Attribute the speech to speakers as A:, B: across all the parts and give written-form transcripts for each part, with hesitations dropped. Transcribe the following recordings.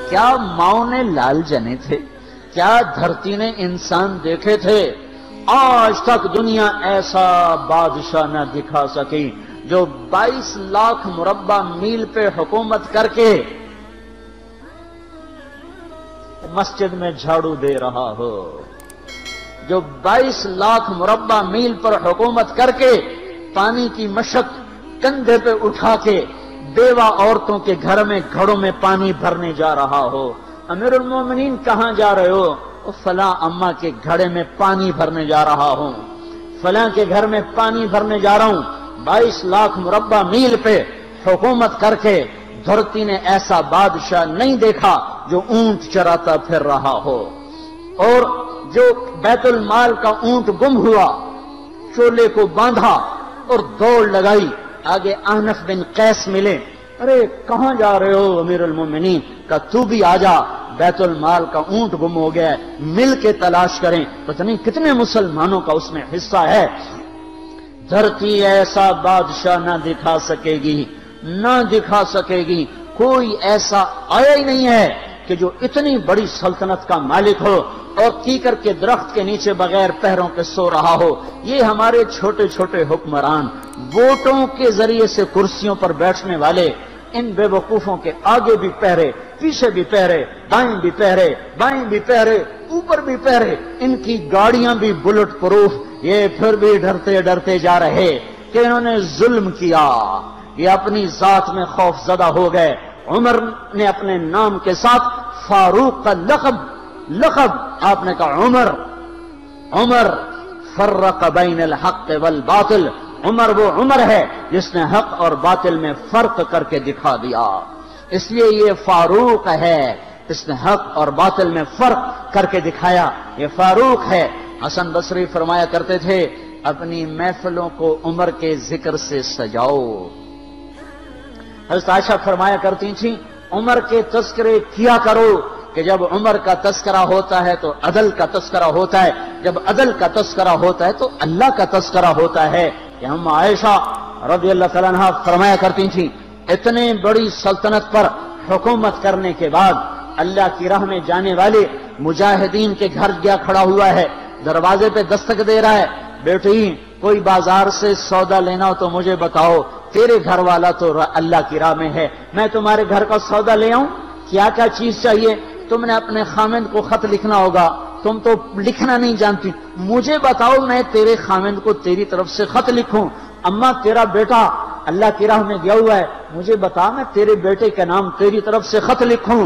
A: کیا ماؤں نے لال جنے تھے؟ کیا دھرتی نے انسان دیکھے تھے؟ آج تک دنیا ایسا بادشاہ نہ دکھا سکی جو 22 لاکھ مربع میل پہ حکومت کر کے مسجد میں جھاڑو دے رہا ہو، جو 22 لاکھ مربع میل پر حکومت کر کے پانی کی مشق کندھے پہ اٹھا کے بیوہ عورتوں کے گھر میں گھڑوں میں پانی بھرنے جا رہا ہو۔ امیر المومنین کہاں جا رہے ہو؟ فلاں اماں کے گھڑے میں پانی بھرنے جا رہا ہوں، فلاں کے گھر میں پانی بھرنے جا رہا ہوں۔ 22 لاکھ مربع میل پہ حکومت کر کے دھرتی نے ایسا بادشاہ نہیں دیکھا جو اونٹ چراتا پھر رہا ہو، اور جو بیت المال کا اونٹ گم ہوا، چولے کو باندھا اور دوڑ لگائی، آگے احنف بن قیس ملے، ارے کہاں جا رہے ہو امیر المومنین؟ کہ تو بھی آجا، بیت المال کا اونٹ گم ہو گیا ہے، مل کے تلاش کریں۔ پتہ نہیں کتنے مسلمانوں کا اس میں حصہ ہے۔ دھرتی ایسا بادشاہ نہ دکھا سکے گی، نہ دکھا سکے گی، کوئی ایسا آیا ہی نہیں ہے کہ جو اتنی بڑی سلطنت کا مالک ہو اور کیکر کے درخت کے نیچے بغیر پہروں کے سو رہا ہو۔ یہ ہمارے چھوٹے چھوٹے حکمران، ووٹوں کے ذریعے سے کرسیوں پر بیٹھنے والے، ان بے وقوفوں کے آگے بھی پہرے، پیچھے بھی پہرے، دائیں بھی پہرے، بائیں بھی پہرے، اوپر بھی پہرے، ان کی گاڑیاں بھی بلٹ پروف، یہ پھر بھی ڈرتے ڈرتے جا رہے کہ انہوں نے ظلم کیا، یہ اپنی ذات میں خوف زدہ ہو گئے۔ عمر نے اپنے نام کے ساتھ فاروق کا لقب آپ نے کہا عمر فرق بین الحق والباطل، عمر وہ عمر ہے جس نے حق اور باطل میں فرق کر کے دکھا دیا، اس لیے یہ فاروق ہے، اس نے حق اور باطل میں فرق کر کے دکھایا، یہ فاروق ہے۔ حسن بصری فرمایا کرتے تھے اپنی محفلوں کو عمر کے ذکر سے سجاؤ۔ حضرت عائشہ فرمایا کرتی تھیں عمر کے تذکرے کیا کرو کہ جب عمر کا تذکرہ ہوتا ہے تو عدل کا تذکرہ ہوتا ہے، جب عدل کا تذکرہ ہوتا ہے تو اللہ کا تذکرہ ہوتا ہے۔ کہ ہم عائشہ رضی اللہ تعالیٰ عنہ فرمایا کرتی تھیں اتنے بڑی سلطنت پر حکومت کرنے کے بعد اللہ کی راہ میں جانے والے مجاہدین کے گھر گیا کھڑا ہوا ہے، دروازے پہ دستک دے رہا ہے، بیٹی کوئی بازار سے سودا لینا ہو تو مجھے بتاؤ، تیرے گھر والا تو اللہ کی راہ میں ہے، میں تمہارے گھر کا سودا لے آؤں، کیا کیا چیز چاہیے؟ تم نے اپنے خامند کو خط لکھنا ہوگا، تم تو لکھنا نہیں جانتی، مجھے بتاؤ میں تیرے خامند کو تیری طرف سے خط لکھوں۔ اما تیرا بیٹا اللہ کی راہ میں گیا ہوا ہے، مجھے بتا میں تیرے بیٹے کے نام تیری طرف سے خط لکھوں۔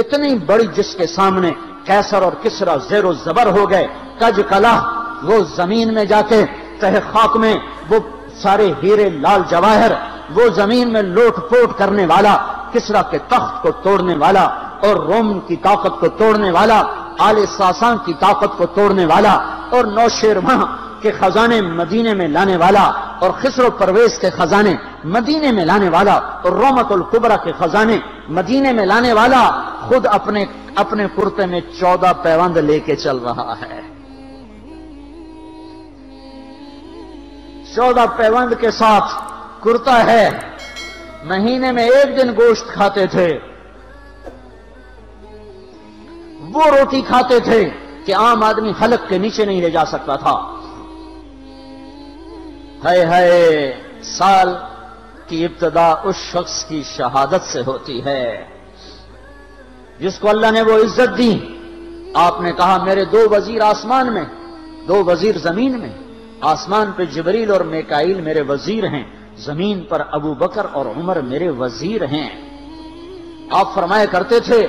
A: اتنی بڑی جس کے سامنے قیصر اور کسرا زیر و زبر ہو گئے، کج کلا، وہ زمین میں جا کے تہ خاک میں وہ سارے ہیرے لال جواہر، وہ زمین میں لوٹ پوٹ کرنے والا، کسرا کے تخت کو توڑنے والا اور روم کی طاقت کو توڑنے والا، آل ساسان کی طاقت کو توڑنے والا اور نوشیروان کے خزانے مدینے میں لانے والا اور خسرو پرویز کے خزانے مدینے میں لانے والا اور رومت الکبرى کے خزانے مدینے میں لانے والا خود اپنے کرتے میں 14 پیوند لے کے چل رہا ہے۔ 14 پیوند کے ساتھ کرتا ہے، مہینے میں 1 دن گوشت کھاتے تھے، وہ روٹی کھاتے تھے کہ عام آدمی حلق کے نیچے نہیں لے جا سکتا تھا۔ ہے سال کی ابتدا اس شخص کی شہادت سے ہوتی ہے جس کو اللہ نے وہ عزت دی۔ آپ نے کہا میرے 2 وزیر آسمان میں، 2 وزیر زمین میں، آسمان پہ جبریل اور میکائیل میرے وزیر ہیں، زمین پر ابو بکر اور عمر میرے وزیر ہیں۔ آپ فرمایا کرتے تھے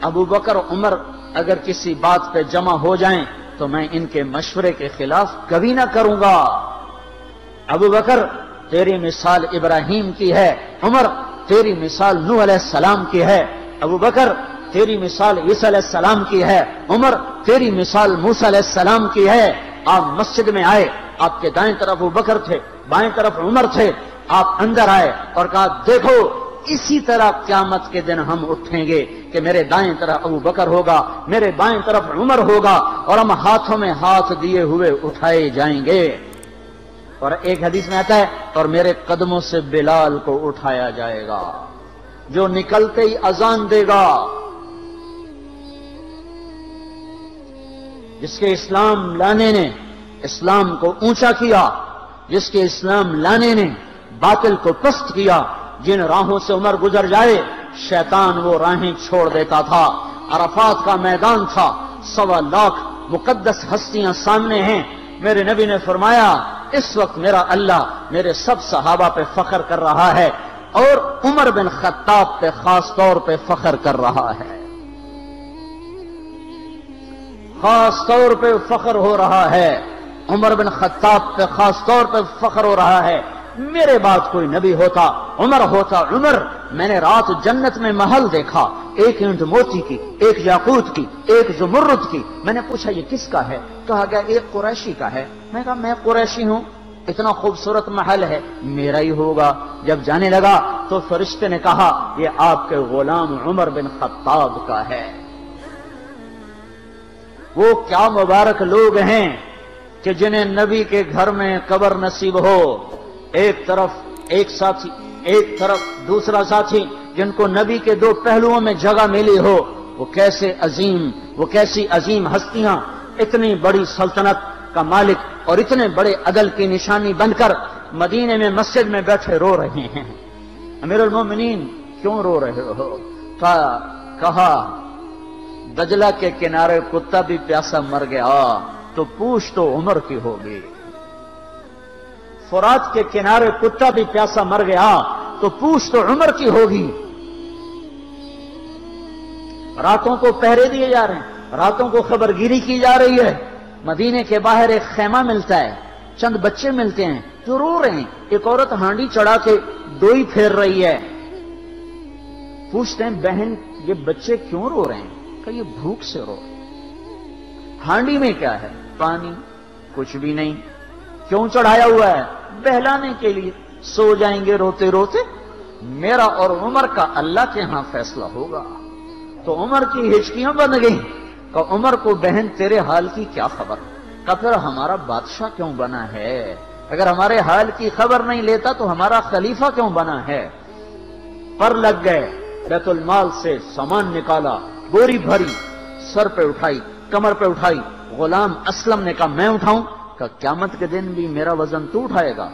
A: ابو بکر اور عمر اگر کسی بات پہ جمع ہو جائیں تو میں ان کے مشورے کے خلاف کبھی نہ کروں گا۔ ابو بکر تیری مثال ابراہیم کی ہے، عمر تیری مثال نوح علیہ السلام کی ہے، ابو بکر تیری مثال عیسیٰ علیہ السلام کی ہے، عمر تیری مثال موسیٰ علیہ السلام کی ہے۔ آپ مسجد میں آئے، آپ کے دائیں طرف ابو بکر تھے، بائیں طرف عمر تھے، آپ اندر آئے اور کہا دیکھو اسی طرح قیامت کے دن ہم اٹھیں گے کہ میرے دائیں طرف ابو بکر ہوگا، میرے بائیں طرف عمر ہوگا اور ہم ہاتھوں میں ہاتھ دیے ہوئے اٹھائے جائیں گے۔ اور ایک حدیث میں آتا ہے اور میرے قدموں سے بلال کو اٹھایا جائے گا، جو نکلتے ہی اذان دے گا جس کے اسلام لانے نے اسلام کو اونچا کیا، جس کے اسلام لانے نے باطل کو پست کیا، جن راہوں سے عمر گزر جائے شیطان وہ راہیں چھوڑ دیتا تھا۔ عرفات کا میدان تھا، 1.25 لاکھ مقدس ہستیاں سامنے ہیں۔ میرے نبی نے فرمایا اس وقت میرا اللہ میرے سب صحابہ پہ فخر کر رہا ہے اور عمر بن خطاب پہ خاص طور پہ فخر کر رہا ہے، خاص طور پہ فخر ہو رہا ہے، عمر بن خطاب پہ خاص طور پہ فخر ہو رہا ہے۔ میرے بعد کوئی نبی ہوتا عمر ہوتا۔ عمر، میں نے رات جنت میں محل دیکھا، ایک اینٹ موتی کی، ایک یاقوت کی، ایک زمرد کی۔ میں نے پوچھا یہ کس کا ہے؟ کہا گیا ایک قریشی کا ہے۔ میں کہا میں قریشی ہوں، اتنا خوبصورت محل ہے، میرا ہی ہوگا۔ جب جانے لگا تو فرشتے نے کہا یہ آپ کے غلام عمر بن خطاب کا ہے۔ وہ کیا مبارک لوگ ہیں کہ جنہیں نبی کے گھر میں قبر نصیب ہو، ایک طرف ایک ساتھی، ایک طرف دوسرا ساتھی، جن کو نبی کے دو پہلوؤں میں جگہ ملی ہو۔ وہ کیسی عظیم ہستیاں اتنی بڑی سلطنت کا مالک اور اتنے بڑے عدل کی نشانی بن کر مدینے میں مسجد میں بیٹھے رو رہے ہیں۔ امیر المومنین کیوں رو رہے ہو؟ کہا دجلہ کے کنارے کتا بھی پیاسا مر گیا تو پوچھ تو عمر کی ہوگی، فرات کے کنارے کتا بھی پیاسا مر گیا تو پوچھ تو عمر کی ہوگی۔ راتوں کو پہرے دیے جا رہے ہیں، راتوں کو خبرگیری کی جا رہی ہے۔ مدینے کے باہر ایک خیمہ ملتا ہے، چند بچے ملتے ہیں جو رو رہے ہیں۔ ایک عورت ہانڈی چڑھا کے دوئی پھیر رہی ہے۔ پوچھتے ہیں بہن یہ بچے کیوں رو رہے ہیں؟ کہ یہ بھوک سے رو رہے ہیں۔ ہانڈی میں کیا ہے؟ پانی، کچھ بھی نہیں۔ کیوں چڑھایا ہوا ہے؟ بہلانے کے لیے، سو جائیں گے روتے روتے۔ میرا اور عمر کا اللہ کے ہاں فیصلہ ہوگا۔ تو عمر کی ہچکیاں بن گئیں کہ عمر کو بہن تیرے حال کی کیا خبر؟ کہ پھر ہمارا بادشاہ کیوں بنا ہے؟ اگر ہمارے حال کی خبر نہیں لیتا تو ہمارا خلیفہ کیوں بنا ہے؟ پر لگ گئے، بیت المال سے سامان نکالا، بوری بھری، سر پہ اٹھائی، کمر پہ اٹھائی۔ غلام اسلم نے کہا میں اٹھاؤں؟ کہ قیامت کے دن بھی میرا وزن تو اٹھائے گا۔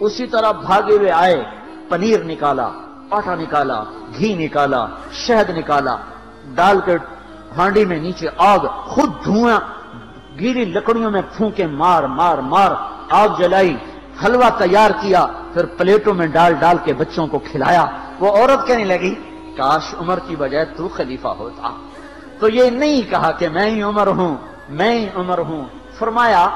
A: اسی طرح بھاگے ہوئے آئے، پنیر نکالا، آٹا نکالا، گھی نکالا، شہد نکالا، ڈال کے ہانڈی میں نیچے آگ، خود دھواں گیلی لکڑیوں میں پھونکے مار مار مار آگ جلائی، حلوہ تیار کیا، پھر پلیٹوں میں ڈال ڈال کے بچوں کو کھلایا۔ وہ عورت کہنے لگی کاش عمر کی بجائے تو خلیفہ ہوتا۔ تو یہ نہیں کہا کہ میں ہی عمر ہوں، میں ہی عمر ہوں۔ فرمایا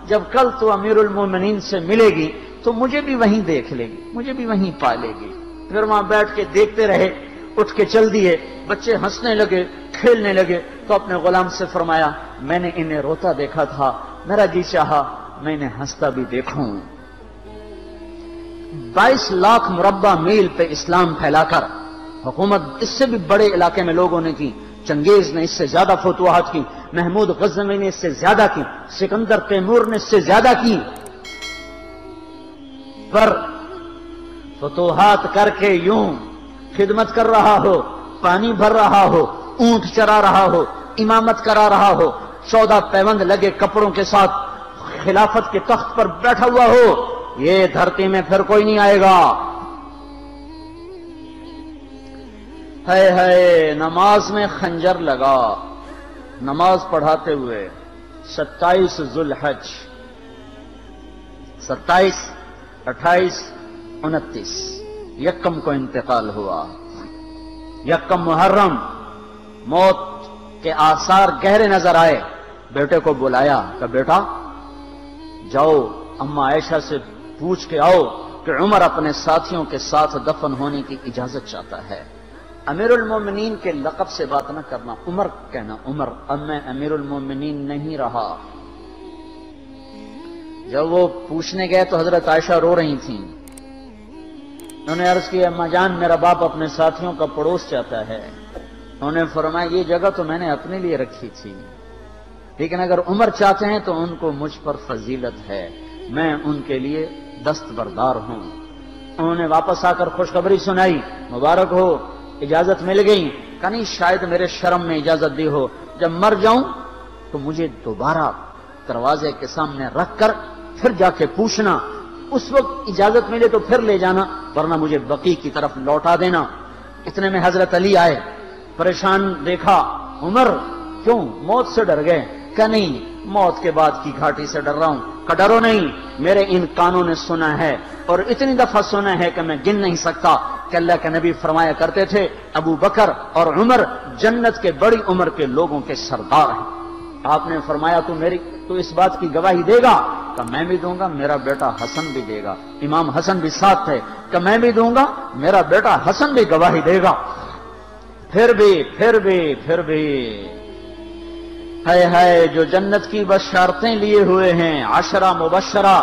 A: جب کل تو امیر المومنین سے ملے گی تو مجھے بھی وہیں دیکھ لے گی، مجھے بھی وہیں پا لے گی۔ پھر وہاں بیٹھ کے دیکھتے رہے، اٹھ کے چل دیے۔ بچے ہنسنے لگے، کھیلنے لگے تو اپنے غلام سے فرمایا میں نے انہیں روتا دیکھا تھا، میرا جی چاہا میں انہیں ہنستا بھی دیکھوں۔ 22 لاکھ مربع میل پہ اسلام پھیلا کر حکومت اس سے بھی بڑے علاقے میں لوگوں نے کی۔ چنگیز نے اس سے زیادہ فتوحات کی، محمود غزنوی نے اس سے زیادہ کی، سکندر تیمور نے اس سے زیادہ کی۔ پر فتوحات کر کے یوں خدمت کر رہا ہو، پانی بھر رہا ہو، اونٹ چرا رہا ہو، امامت کرا رہا ہو، 14 پیوند لگے کپڑوں کے ساتھ خلافت کے تخت پر بیٹھا ہوا ہو، یہ دھرتی میں پھر کوئی نہیں آئے گا۔ ہے نماز میں خنجر لگا، نماز پڑھاتے ہوئے 27 ذوالحج، 27، 28، 29 یکم کو انتقال ہوا۔ یکم محرم موت کے آثار گہرے نظر آئے۔ بیٹے کو بلایا کہ بیٹا جاؤ اما عائشہ سے پوچھ کے آؤ کہ عمر اپنے ساتھیوں کے ساتھ دفن ہونے کی اجازت چاہتا ہے۔ امیر المومنین کے لقب سے بات نہ کرنا، عمر کہنا، عمر، اب میں امیر المومنین نہیں رہا۔ جب وہ پوچھنے گئے تو حضرت عائشہ رو رہی تھیں۔ انہوں نے عرض کیا اما جان میرا باپ اپنے ساتھیوں کا پڑوس چاہتا ہے۔ انہوں نے فرمایا یہ جگہ تو میں نے اپنے لیے رکھی تھی، لیکن اگر عمر چاہتے ہیں تو ان کو مجھ پر فضیلت ہے، میں ان کے لیے دستبردار ہوں۔ انہوں نے واپس آ کر خوشخبری سنائی، مبارک ہو اجازت مل گئی۔ کہ نہیں شاید میرے شرم میں اجازت دی ہو، جب مر جاؤں تو مجھے دوبارہ دروازے کے سامنے رکھ کر پھر جا کے پوچھنا، اس وقت اجازت ملے تو پھر لے جانا، ورنہ مجھے بقیع کی طرف لوٹا دینا۔ اتنے میں حضرت علی آئے، پریشان دیکھا، عمر کیوں موت سے ڈر گئے؟ کہ نہیں، موت کے بعد کی گھاٹی سے ڈر رہا ہوں۔ کہ ڈرو نہیں، میرے ان کانوں نے سنا ہے اور اتنی دفعہ سنا ہے کہ میں گن نہیں سکتا کہ اللہ کے نبی فرمایا کرتے تھے ابو بکر اور عمر جنت کے بڑی عمر کے لوگوں کے سردار ہیں۔ آپ نے فرمایا تو اس بات کی گواہی دے گا؟ کہ میں بھی دوں گا، میرا بیٹا حسن بھی دے گا۔ امام حسن بھی ساتھ تھے۔ کہ میں بھی دوں گا، میرا بیٹا حسن بھی گواہی دے گا۔ پھر بھی ہے جو جنت کی بشارتیں لیے ہوئے ہیں، 10 مبشرہ،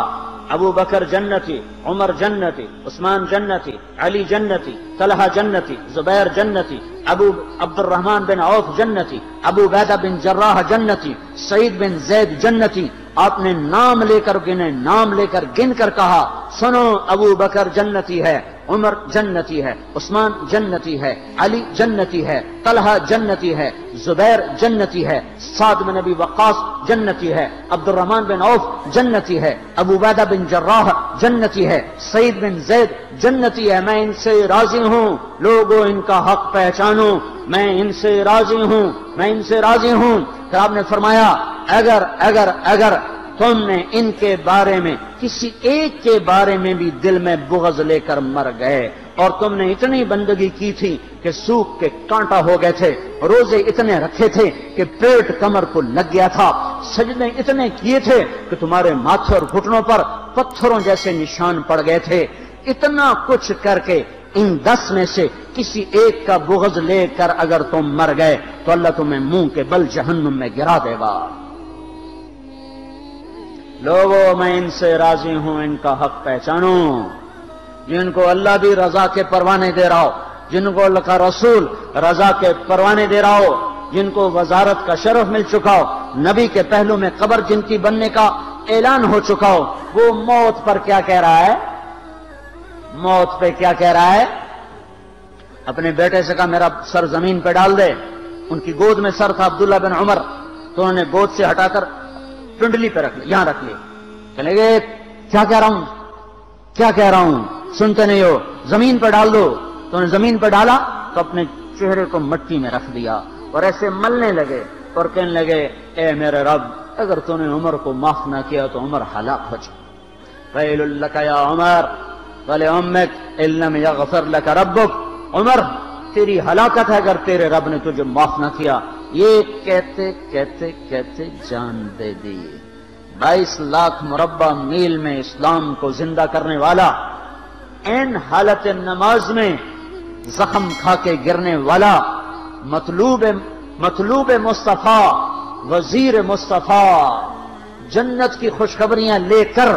A: ابو بکر جنتی، عمر جنتی، عثمان جنتی، علی جنتی، طلحہ جنتی، زبیر جنتی، ابو عبد الرحمن بن عوف جنتی، ابو عبیدہ بن جراح جنتی، سعید بن زید جنتی۔ آپ نے نام لے کر گنے، نام لے کر گن کر کہا، سنو ابو بکر جنتی ہے، عمر جنتی ہے، عثمان جنتی ہے، علی جنتی ہے، طلحہ جنتی ہے، زبیر جنتی ہے، سعد بن ابی وقاص جنتی ہے، عبد الرحمن بن عوف جنتی ہے، ابو عبیدہ بن جراح جنتی ہے، سعید بن زید جنتی ہے۔ میں ان سے راضی ہوں، لوگوں ان کا حق پہچانو، میں ان سے راضی ہوں، میں ان سے راضی ہوں۔ پھر آپ نے فرمایا اگر تم نے ان کے بارے میں کسی ایک کے بارے میں بھی دل میں بغض لے کر مر گئے، اور تم نے اتنی بندگی کی تھی کہ سوکھ کے کانٹا ہو گئے تھے، روزے اتنے رکھے تھے کہ پیٹ کمر کو لگ گیا تھا، سجدے اتنے کیے تھے کہ تمہارے ماتھے اور گھٹنوں پر پتھروں جیسے نشان پڑ گئے تھے، اتنا کچھ کر کے ان 10 میں سے کسی ایک کا بغض لے کر اگر تم مر گئے تو اللہ تمہیں منہ کے بل جہنم میں گرا دے گا۔ لوگوں میں ان سے راضی ہوں، ان کا حق پہچانو، جن کو اللہ بھی رضا کے پروانے دے رہا ہو، جن کو اللہ کا رسول رضا کے پروانے دے رہا ہو، جن کو وزارت کا شرف مل چکا ہو، نبی کے پہلو میں قبر جن کی بننے کا اعلان ہو چکا ہو، وہ موت پر کیا کہہ رہا ہے؟ موت پہ کیا کہہ رہا ہے؟ اپنے بیٹے سے کہا میرا سر زمین پہ ڈال دے۔ ان کی گود میں سر تھا عبداللہ بن عمر، تو انہوں نے گود سے ہٹا کر پنڈلی پہ رکھ لیا، یہاں رکھ لیا۔ چلے گئے، کیا کہہ رہا ہوں، کیا کہہ رہا ہوں، سنتے نہیں ہو، زمین پہ ڈال دو۔ تو انہوں نے زمین پہ ڈالا تو اپنے چہرے کو مٹی میں رکھ دیا اور ایسے ملنے لگے اور کہنے لگے، اے میرے رب، اگر تو نے عمر کو معاف نہ کیا تو عمر ہلاک ہو جائے۔ ویل لک یا عمر ولامک ان لم یغفر لک ربک، عمر تیری ہلاکت ہے اگر تیرے رب نے تجھے معاف نہ کیا۔ یہ کہتے کہتے کہتے جان دے دی۔ 22 لاکھ مربع میل میں اسلام کو زندہ کرنے والا، این حالت نماز میں زخم کھا کے گرنے والا، مطلوب مصطفیٰ، وزیر مصطفیٰ، جنت کی خوشخبریاں لے کر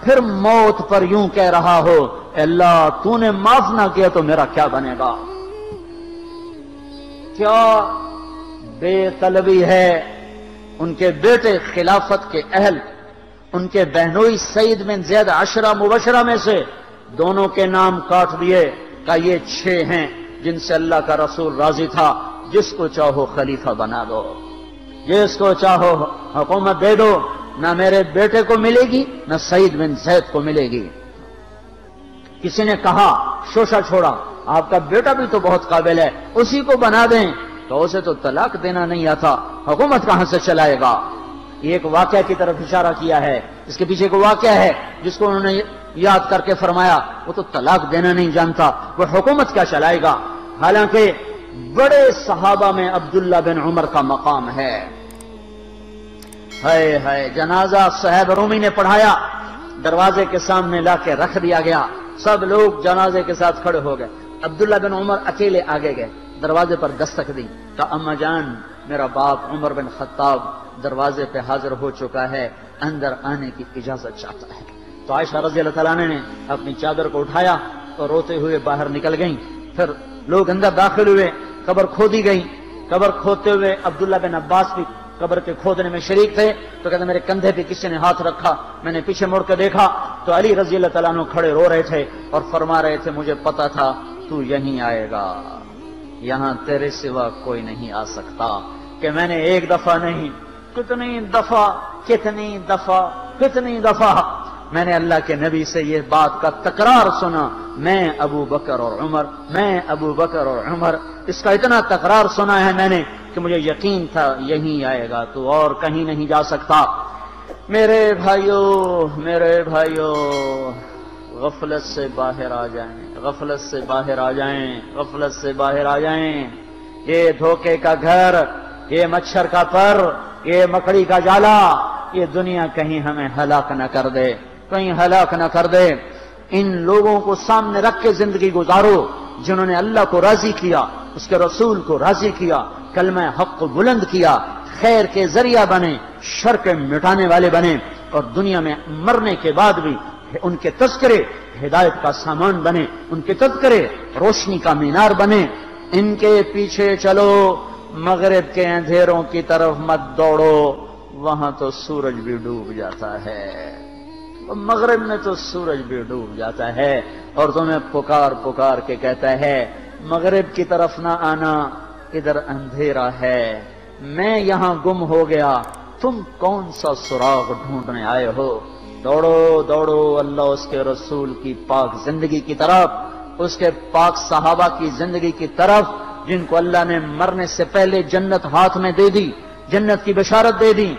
A: پھر موت پر یوں کہہ رہا ہو، اللہ تو نے معاف نہ کیا تو میرا کیا بنے گا؟ کیا بے طلبی ہے۔ ان کے بیٹے خلافت کے اہل، ان کے بہنوئی سعید بن زید 10 مبشرہ میں سے دونوں کے نام کاٹ دیے کہ یہ 6 ہیں جن سے اللہ کا رسول راضی تھا، جس کو چاہو خلیفہ بنا دو، جس کو چاہو حکومت دے دو، نہ میرے بیٹے کو ملے گی نہ سعید بن زید کو ملے گی۔ کسی نے کہا، شوشہ چھوڑا، آپ کا بیٹا بھی تو بہت قابل ہے، اسی کو بنا دیں۔ تو اسے تو طلاق دینا نہیں آتا، حکومت کہاں سے چلائے گا؟ یہ ایک واقعہ کی طرف اشارہ کیا ہے، اس کے پیچھے ایک واقعہ ہے جس کو انہوں نے یاد کر کے فرمایا، وہ تو طلاق دینا نہیں جانتا، وہ حکومت کیا چلائے گا؟ حالانکہ بڑے صحابہ میں عبداللہ بن عمر کا مقام ہے۔ ہے جنازہ صہیب رومی نے پڑھایا، دروازے کے سامنے لا کے رکھ دیا گیا، سب لوگ جنازے کے ساتھ کھڑے ہو گئے، عبداللہ بن عمر اکیلے آگے گئے، دروازے پر دستک دی، کہا اما جان، میرا باپ عمر بن خطاب دروازے پہ حاضر ہو چکا ہے، اندر آنے کی اجازت چاہتا ہے۔ تو عائشہ رضی اللہ تعالیٰ نے اپنی چادر کو اٹھایا اور روتے ہوئے باہر نکل گئیں۔ پھر لوگ اندر داخل ہوئے، قبر کھودی گئی، قبر کھودتے ہوئے عبداللہ بن عباس بھی قبر کے کھودنے میں شریک تھے، تو کہتے میرے کندھے پہ کسی نے ہاتھ رکھا، میں نے پیچھے مڑ کے دیکھا تو علی رضی اللہ تعالیٰ عنہ کھڑے رو رہے تھے اور فرما رہے تھے، مجھے پتا تھا تو یہیں آئے گا، یہاں تیرے سوا کوئی نہیں آ سکتا، کہ میں نے ایک دفعہ نہیں کتنی دفعہ میں نے اللہ کے نبی سے یہ بات کا تکرار سنا، میں ابو بکر اور عمر، اس کا اتنا تکرار سنا ہے میں نے کہ مجھے یقین تھا یہیں آئے گا، تو اور کہیں نہیں جا سکتا۔ میرے بھائیو غفلت سے باہر آ جائیں، یہ دھوکے کا گھر، یہ مچھر کا پر، یہ مکڑی کا جالا، یہ دنیا کہیں ہمیں ہلاک نہ کر دے۔ ان لوگوں کو سامنے رکھ کے زندگی گزارو جنہوں نے اللہ کو راضی کیا، اس کے رسول کو راضی کیا، کلمہ حق کو بلند کیا، خیر کے ذریعہ بنے، شر کے مٹانے والے بنے، اور دنیا میں مرنے کے بعد بھی ان کے تذکرے ہدایت کا سامان بنے، ان کے تذکرے روشنی کا مینار بنے۔ ان کے پیچھے چلو، مغرب کے اندھیروں کی طرف مت دوڑو، وہاں تو سورج بھی ڈوب جاتا ہے، مغرب میں تو سورج بھی ڈوب جاتا ہے، اور تمہیں پکار کے کہتا ہے مغرب کی طرف نہ آنا، ادھر اندھیرا ہے، میں یہاں گم ہو گیا، تم کون سا سراغ ڈھونڈنے آئے ہو؟ دوڑو اللہ اس کے رسول کی پاک زندگی کی طرف، اس کے پاک صحابہ کی زندگی کی طرف، جن کو اللہ نے مرنے سے پہلے جنت ہاتھ میں دے دی، جنت کی بشارت دے دی۔